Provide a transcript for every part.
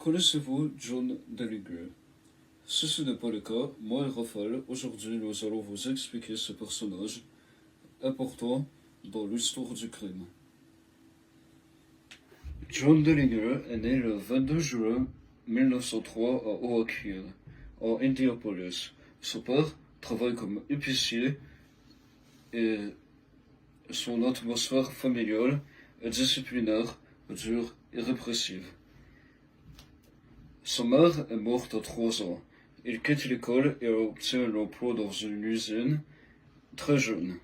Connaissez-vous John Deligue? Si ce n'est pas le cas, moi et Raphaël, aujourd'hui nous allons vous expliquer ce personnage important dans l'histoire du crime. John Deligue est né le 22 juin 1903 à Oak Hill, en Indianapolis. Son père travaille comme épicier et son atmosphère familiale est disciplinaire, dure et répressive. Sa mère est morte à 3 ans. Il quitte l'école et obtient un emploi dans une usine très jeune.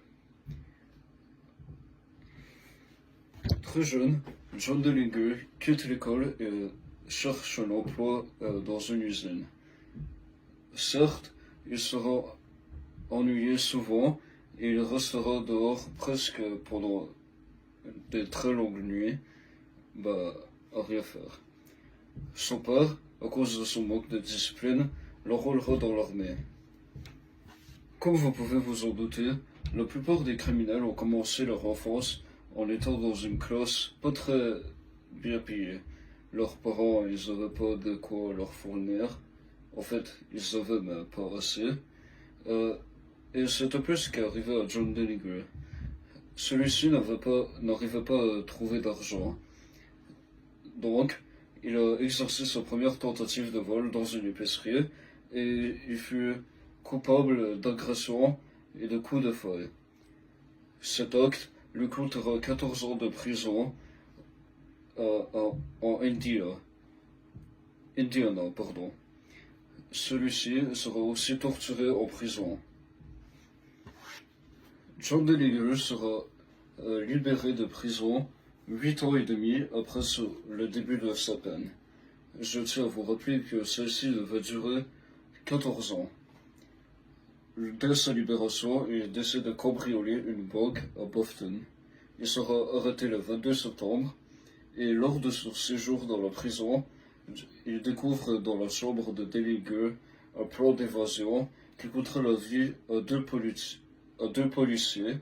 Très jeune, John Deligue quitte l'école et cherche un emploi dans une usine. Certes, il sera ennuyé souvent et il restera dehors presque pendant de très longues nuits, à rien faire. Son père, à cause de son manque de discipline, l'enrôlera dans l'armée. Comme vous pouvez vous en douter, la plupart des criminels ont commencé leur enfance en étant dans une classe pas très bien payée. Leurs parents, ils n'avaient pas de quoi leur fournir. En fait, ils avaient, mais pas assez. Et c'est un peu ce qui est arrivé à John Deligue. Celui-ci n'arrivait pas à trouver d'argent. Donc, il a exercé sa première tentative de vol dans une épicerie et il fut coupable d'agression et de coups de fouet. Cet acte lui coûtera 14 ans de prison en Indiana. Celui-ci sera aussi torturé en prison. John Deligue sera libéré de prison 8 ans et demi après le début de sa peine. Je tiens à vous rappeler que celle-ci va durer 14 ans. Dès sa libération, il décide de cambrioler une banque à Boston. Il sera arrêté le 22 septembre et lors de son séjour dans la prison, il découvre dans la chambre de Deligue un plan d'évasion qui coûtera la vie à deux policiers,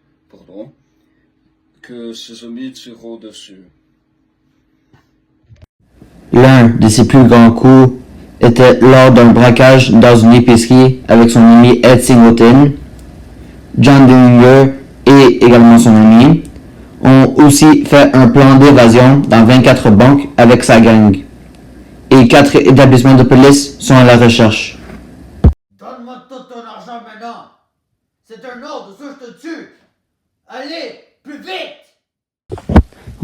que ses amis tireront dessus. L'un de ses plus grands coups était lors d'un braquage dans une épicerie avec son ami Ed Singleton. John Deligue et également son ami ont aussi fait un plan d'évasion dans 24 banques avec sa gang. Et 4 établissements de police sont à la recherche. Donne-moi tout ton argent maintenant! C'est un ordre, ça je te tue! Allez, plus vite!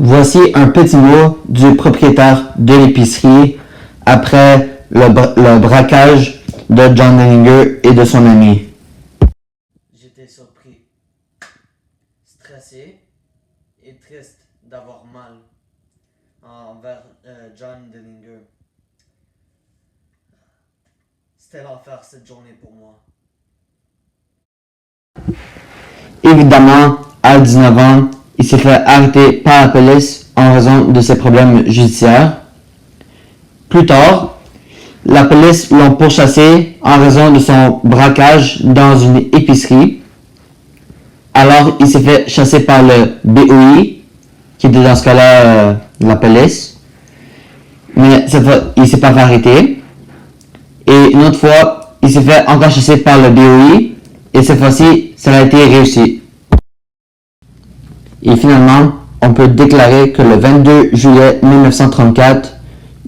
Voici un petit mot du propriétaire de l'épicerie après le braquage de John Deligue et de son ami. J'étais surpris, stressé et triste d'avoir mal envers John Deligue. C'était l'enfer cette journée pour moi. Évidemment, à 19 ans, il s'est fait arrêter par la police en raison de ses problèmes judiciaires. Plus tard, la police l'ont pourchassé en raison de son braquage dans une épicerie. Alors, il s'est fait chasser par le BOI, qui était dans ce cas-là la police. Mais cette fois, il s'est pas fait arrêter. Et une autre fois, il s'est fait encore chasser par le BOI. Et cette fois-ci, ça a été réussi. Et finalement, on peut déclarer que le 22 juillet 1934,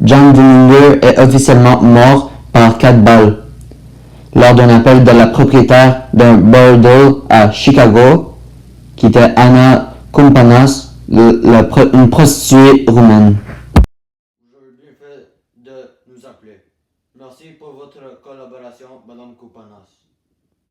John Deligue est officiellement mort par 4 balles lors d'un appel de la propriétaire d'un bordel à Chicago, qui était Anna Kumpanas, une prostituée roumaine. Vous avez bien fait de nous appeler. Merci pour votre collaboration, Madame Koupanas.